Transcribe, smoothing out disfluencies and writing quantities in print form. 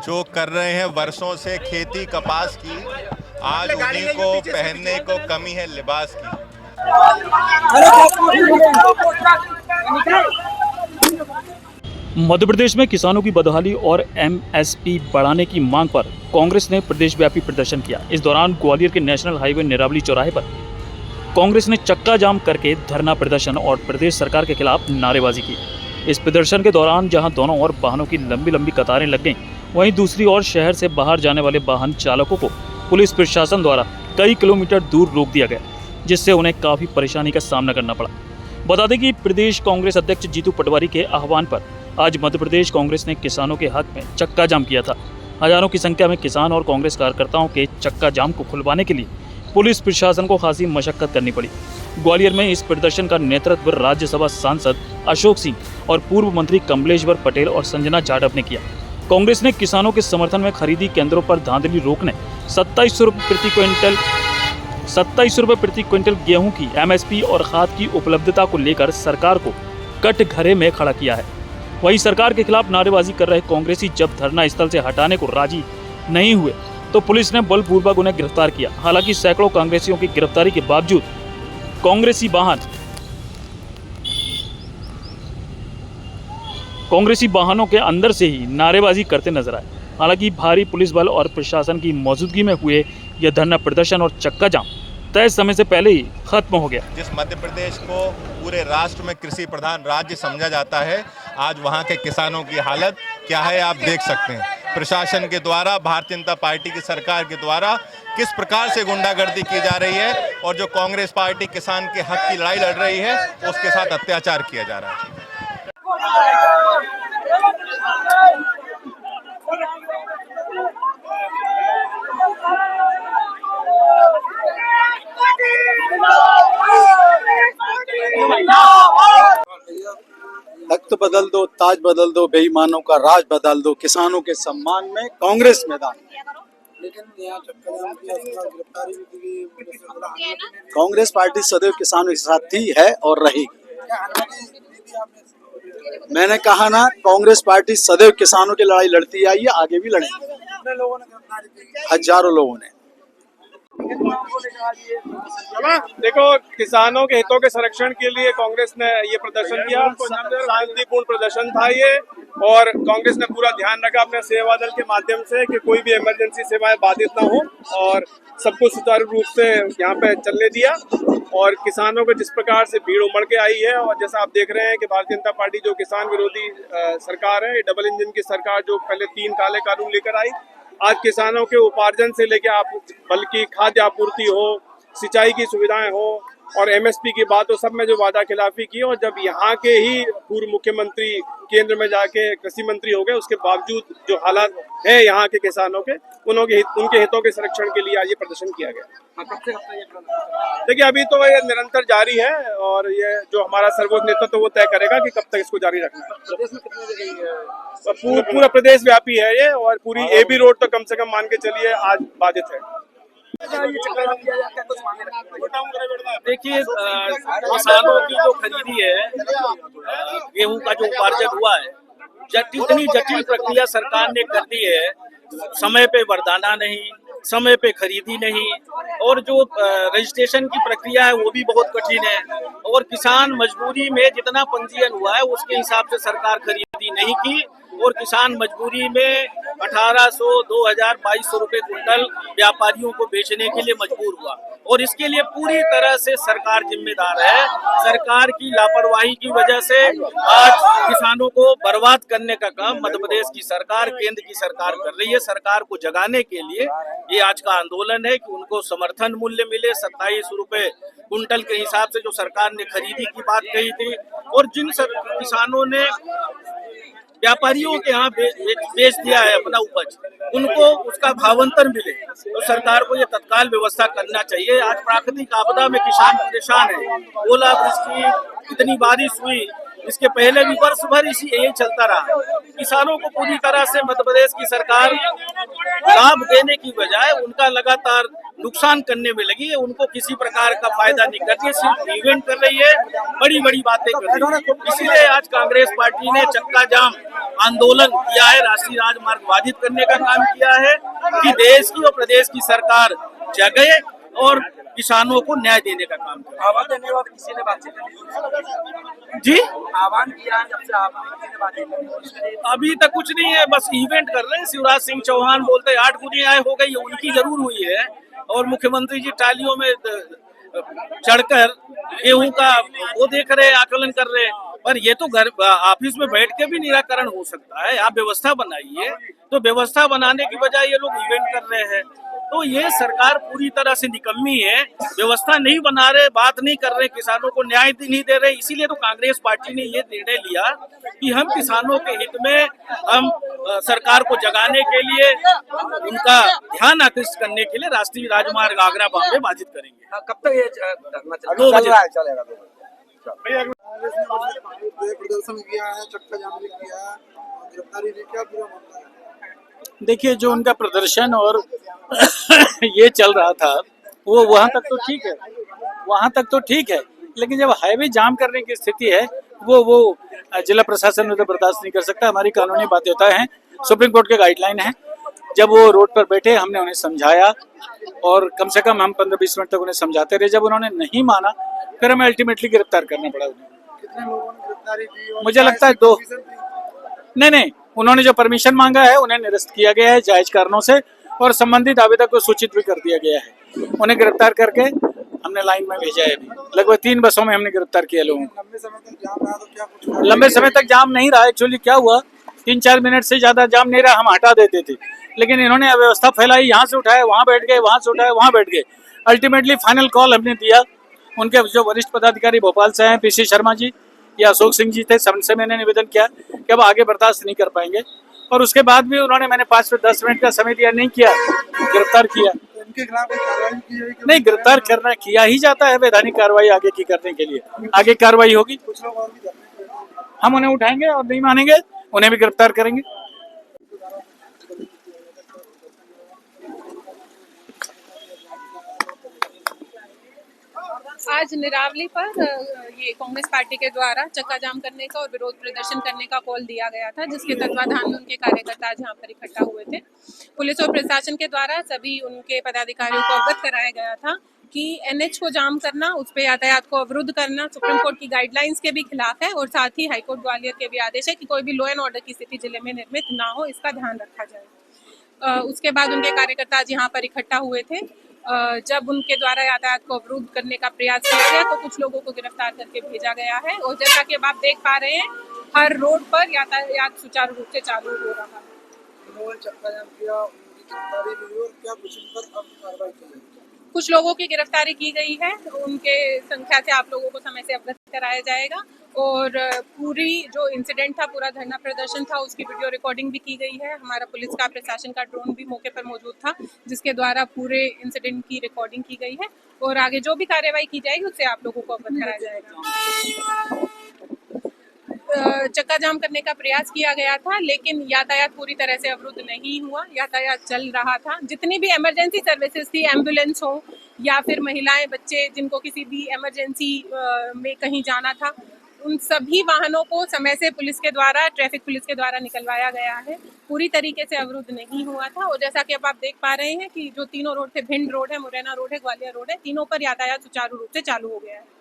जो कर रहे हैं वर्षों से खेती कपास की, आज उन्हीं को पहनने को कमी है लिबास की। मध्य प्रदेश में किसानों की बदहाली और एमएसपी बढ़ाने की मांग पर कांग्रेस ने प्रदेशव्यापी प्रदर्शन किया। इस दौरान ग्वालियर के नेशनल हाईवे निरावली चौराहे पर कांग्रेस ने चक्का जाम करके धरना प्रदर्शन और प्रदेश सरकार के खिलाफ नारेबाजी की। इस प्रदर्शन के दौरान जहां दोनों ओर वाहनों की लंबी लंबी कतारें लग गईं, वहीं दूसरी ओर शहर से बाहर जाने वाले वाहन चालकों को पुलिस प्रशासन द्वारा कई किलोमीटर दूर रोक दिया गया, जिससे उन्हें काफ़ी परेशानी का सामना करना पड़ा। बता दें कि प्रदेश कांग्रेस अध्यक्ष जीतू पटवारी के आह्वान पर आज मध्य प्रदेश कांग्रेस ने किसानों के हक में चक्का जाम किया था। हजारों की संख्या में किसान और कांग्रेस कार्यकर्ताओं के चक्का जाम को खुलवाने के लिए पुलिस प्रशासन को खासी मशक्कत करनी पड़ी। ग्वालियर में इस प्रदर्शन का नेतृत्व राज्यसभा सांसद अशोक सिंह और पूर्व मंत्री कमलेश्वर पटेल और संजना जाटव ने किया। कांग्रेस ने किसानों के समर्थन में खरीदी केंद्रों पर धांधली रोकने 2700 रुपये प्रति क्विंटल गेहूं की एमएसपी और खाद की उपलब्धता को लेकर सरकार को कटघरे में खड़ा किया है। वहीं सरकार के खिलाफ नारेबाजी कर रहे कांग्रेसी जब धरना स्थल से हटाने को राजी नहीं हुए तो पुलिस ने बलपूर्वक उन्हें गिरफ्तार किया। हालांकि सैकड़ों कांग्रेसियों की गिरफ्तारी के बावजूद कांग्रेसी वाहनों के अंदर से ही नारेबाजी करते नजर आए। हालांकि भारी पुलिस बल और प्रशासन की मौजूदगी में हुए यह धरना प्रदर्शन और चक्का जाम तय समय से पहले ही खत्म हो गया। जिस मध्य प्रदेश को पूरे राष्ट्र में कृषि प्रधान राज्य समझा जाता है, आज वहां के किसानों की हालत क्या है आप देख सकते हैं। प्रशासन के द्वारा, भारतीय जनता पार्टी की सरकार के द्वारा किस प्रकार से गुंडागर्दी की जा रही है और जो कांग्रेस पार्टी किसान के हक की लड़ाई लड़ रही है उसके साथ अत्याचार किया जा रहा है। तख्त बदल दो, ताज बदल दो, बेईमानों का राज बदल दो, किसानों के सम्मान में कांग्रेस मैदान। कांग्रेस पार्टी सदैव किसानों के साथ थी, है और रहेगी। मैंने कहा ना, कांग्रेस पार्टी सदैव किसानों की लड़ाई लड़ती आई है, आगे भी लड़ेगी। हजारों लोगों ने। देखो, किसानों के हितों के संरक्षण के लिए कांग्रेस ने ये प्रदर्शन किया। शांतिपूर्ण प्रदर्शन था ये, और कांग्रेस ने पूरा ध्यान रखा अपने सेवा दल के माध्यम से कि कोई भी इमरजेंसी सेवाएं बाधित ना हो और सबको सुचारू रूप से यहाँ पे चलने दिया। और किसानों को जिस प्रकार से भीड़ उमड़ के आई है, और जैसा आप देख रहे हैं कि भारतीय जनता पार्टी जो किसान विरोधी सरकार है, डबल इंजन की सरकार जो पहले 3 काले कानून लेकर आई, आज किसानों के उपार्जन से लेकर आप बल्कि खाद्य आपूर्ति हो, सिंचाई की सुविधाएं हो और एमएसपी की बात हो, सब में जो वादा खिलाफी की। और जब यहाँ के ही पूर्व मुख्यमंत्री केंद्र में जाके कृषि मंत्री हो गए, उसके बावजूद जो हालात है यहाँ के किसानों के, उनके हितों के संरक्षण के लिए आज ये प्रदर्शन किया गया। देखिए, अभी तो ये निरंतर जारी है और ये जो हमारा सर्वोच्च नेतृत्व वो तय करेगा कि कब तक इसको जारी रखना है। पूरा प्रदेश व्यापी है ये, और पूरी एबी रोड तो कम से कम मान के चलिए आज बाधित है। देखिए, किसानों की जो खरीदी है, गेहूं का जो उपार्जन हुआ है, इतनी जटिल प्रक्रिया सरकार ने कर दी है। समय पे वरदाना नहीं, समय पे खरीदी नहीं, और जो रजिस्ट्रेशन की प्रक्रिया है वो भी बहुत कठिन है। और किसान मजबूरी में जितना पंजीयन हुआ है उसके हिसाब से सरकार खरीदी नहीं की, और किसान मजबूरी में 1800, 2000, 2200 रुपए क्विंटल व्यापारियों को बेचने के लिए मजबूर हुआ। और इसके लिए पूरी तरह से सरकार जिम्मेदार है। सरकार की लापरवाही की वजह से आज किसानों को बर्बाद करने का काम मध्य प्रदेश की सरकार, केंद्र की सरकार कर रही है। सरकार को जगाने के लिए ये आज का आंदोलन है कि उनको समर्थन मूल्य मिले 27 रुपए क्विंटल के हिसाब से जो सरकार ने खरीदी की बात कही थी, और जिन किसानों ने व्यापारियों के यहाँ बेच दिया है अपना उपज, उनको उसका भावांतर मिले। तो सरकार को ये तत्काल व्यवस्था करना चाहिए। आज प्राकृतिक आपदा में किसान परेशान है। ओलावृष्टि, इतनी बारिश हुई, इसके पहले भी वर्ष भर यही चलता रहा। किसानों को पूरी तरह से मध्य प्रदेश की सरकार लाभ देने की बजाय उनका लगातार नुकसान करने में लगी है। उनको किसी प्रकार का फायदा नहीं कर रही है, सिर्फ इवेंट कर रही है, बड़ी बड़ी बातें कर रही है। इसीलिए आज कांग्रेस पार्टी ने चक्का जाम आंदोलन किया है, राष्ट्रीय राजमार्ग बाधित करने का काम किया है कि देश की और प्रदेश की सरकार जगे और किसानों को न्याय देने का काम करे। आह्वान धन्यवाद। किसी ने बातचीत नहीं जी, आह्वान किया है, जब से आह्वान किसी ने बातचीत नहीं। अभी तक कुछ नहीं है, बस इवेंट कर रहे हैं। शिवराज सिंह चौहान बोलते 8 गुनियाएं हो गई, उनकी जरूर हुई है, और मुख्यमंत्री जी टालियों में चढ़कर गेहूं का वो देख रहे, आकलन कर रहे। पर ये तो घर ऑफिस में बैठ के भी निराकरण हो सकता है। आप व्यवस्था बनाइए, तो व्यवस्था बनाने की बजाय ये लोग इवेंट कर रहे हैं। तो ये सरकार पूरी तरह से निकम्मी है, व्यवस्था नहीं बना रहे, बात नहीं कर रहे, किसानों को न्याय नहीं दे रहे। इसीलिए तो कांग्रेस पार्टी ने ये निर्णय लिया कि हम किसानों के हित में हम सरकार को जगाने के लिए, उनका ध्यान आकृष्ट करने के लिए राष्ट्रीय राजमार्ग आगरा बॉम्बे बाधित करेंगे। कब तक ये धरना 2 बजे चलेगा? प्रदर्शन किया है, चक्का जाम भी किया है, गिरफ्तारी भी किया, पूरा मामला है। देखिए, जो उनका प्रदर्शन और ये चल रहा था वो वहाँ तक तो ठीक है, वहाँ तक तो ठीक है, लेकिन जब हाईवे जाम करने की स्थिति है वो जिला प्रशासन तो बर्दाश्त नहीं कर सकता। हमारी कानूनी बाध्यताएं हैं, सुप्रीम कोर्ट के गाइडलाइन है। जब वो रोड पर बैठे, हमने उन्हें समझाया और कम से कम हम 15-20 मिनट तक उन्हें समझाते रहे। जब उन्होंने नहीं माना, फिर हमें अल्टीमेटली गिरफ्तार करना पड़ा उन्हें। कितने लोगों ने गिरफ्तारी दी? और मुझे लगता है 2। नहीं, उन्होंने जो परमिशन मांगा है उन्हें निरस्त किया गया है जायज कारणों से, और संबंधित आवेदक को सूचित भी कर दिया गया है। उन्हें गिरफ्तार करके हमने लाइन में भेजा है। अभी लगभग 3 बसों में हमने गिरफ्तार किया लोगों को। लंबे समय तक जाम रहा तो क्या कुछ? लंबे समय तक जाम नहीं रहा। एक्चुअली क्या हुआ, 3-4 मिनट से ज्यादा जाम नहीं रहा, हम हटा देते थे, लेकिन इन्होंने अव्यवस्था फैलाई। यहाँ से उठाए वहाँ बैठ गए, वहाँ से उठाए वहाँ बैठ गए। अल्टीमेटली फाइनल कॉल हमने दिया। उनके जो वरिष्ठ पदाधिकारी भोपाल से हैं, PC शर्मा जी या अशोक सिंह जी थे, सबसे मैंने निवेदन किया कि अब आगे बर्दाश्त नहीं कर पाएंगे, और उसके बाद भी उन्होंने, मैंने 5 से 10 मिनट का समय दिया, नहीं किया, गिरफ्तार किया। उनके खिलाफ कोई कार्रवाई की जाएगी? नहीं, गिरफ्तार करना किया ही जाता है वैधानिक कार्रवाई आगे की करने के लिए। आगे कार्रवाई होगी, कुछ लोग और भी धरने पे हैं। हम उन्हें उठाएंगे और नहीं मानेंगे उन्हें भी गिरफ्तार करेंगे। आज निरावली पर ये कांग्रेस पार्टी के द्वारा चक्का जाम करने का और विरोध प्रदर्शन करने का कॉल दिया गया था, जिसके तत्वाधान में उनके कार्यकर्ता आज यहाँ पर इकट्ठा हुए थे। पुलिस और प्रशासन के द्वारा सभी उनके पदाधिकारियों को अवगत कराया गया था कि NH को जाम करना, उस पर यातायात को अवरुद्ध करना सुप्रीम कोर्ट की गाइडलाइंस के भी खिलाफ है, और साथ ही हाईकोर्ट ग्वालियर के भी आदेश है कि कोई भी लॉ एंड ऑर्डर की स्थिति जिले में निर्मित ना हो, इसका ध्यान रखा जाए। उसके बाद उनके कार्यकर्ता आज यहाँ पर इकट्ठा हुए थे। जब उनके द्वारा यातायात को अवरुद्ध करने का प्रयास किया गया तो कुछ लोगों को गिरफ्तार करके भेजा गया है, और जैसा कि अब आप देख पा रहे हैं, हर रोड पर यातायात सुचारू रूप से चालू हो रहा है। उन्होंने चक्का जाम किया, उनकी गिरफ्तारी भी हुई, और क्या कुछ उन पर अब कार्रवाई की जाएगी? कुछ लोगों की गिरफ्तारी की गई है, उनके संख्या से आप लोगों को समय से अवगत कराया जाएगा, और पूरी जो इंसिडेंट था, पूरा धरना प्रदर्शन था, उसकी वीडियो रिकॉर्डिंग भी की गई है। हमारा पुलिस का, प्रशासन का ड्रोन भी मौके पर मौजूद था, जिसके द्वारा पूरे इंसिडेंट की रिकॉर्डिंग की गई है, और आगे जो भी कार्रवाई की जाएगी उससे आप लोगों को अवगत कराया जाएगा। चक्का जाम करने का प्रयास किया गया था, लेकिन यातायात पूरी तरह से अवरुद्ध नहीं हुआ, यातायात चल रहा था। जितनी भी इमरजेंसी सर्विसेज थी, एम्बुलेंस हो या फिर महिलाएं, बच्चे जिनको किसी भी इमरजेंसी में कहीं जाना था, उन सभी वाहनों को समय से पुलिस के द्वारा, ट्रैफिक पुलिस के द्वारा निकलवाया गया है। पूरी तरीके से अवरुद्ध नहीं हुआ था, और जैसा कि अब आप देख पा रहे हैं कि जो तीनों रोड थे, भिंड रोड है, मुरैना रोड है, ग्वालियर रोड है, तीनों पर यातायात सुचारू रूप से चालू हो गया है।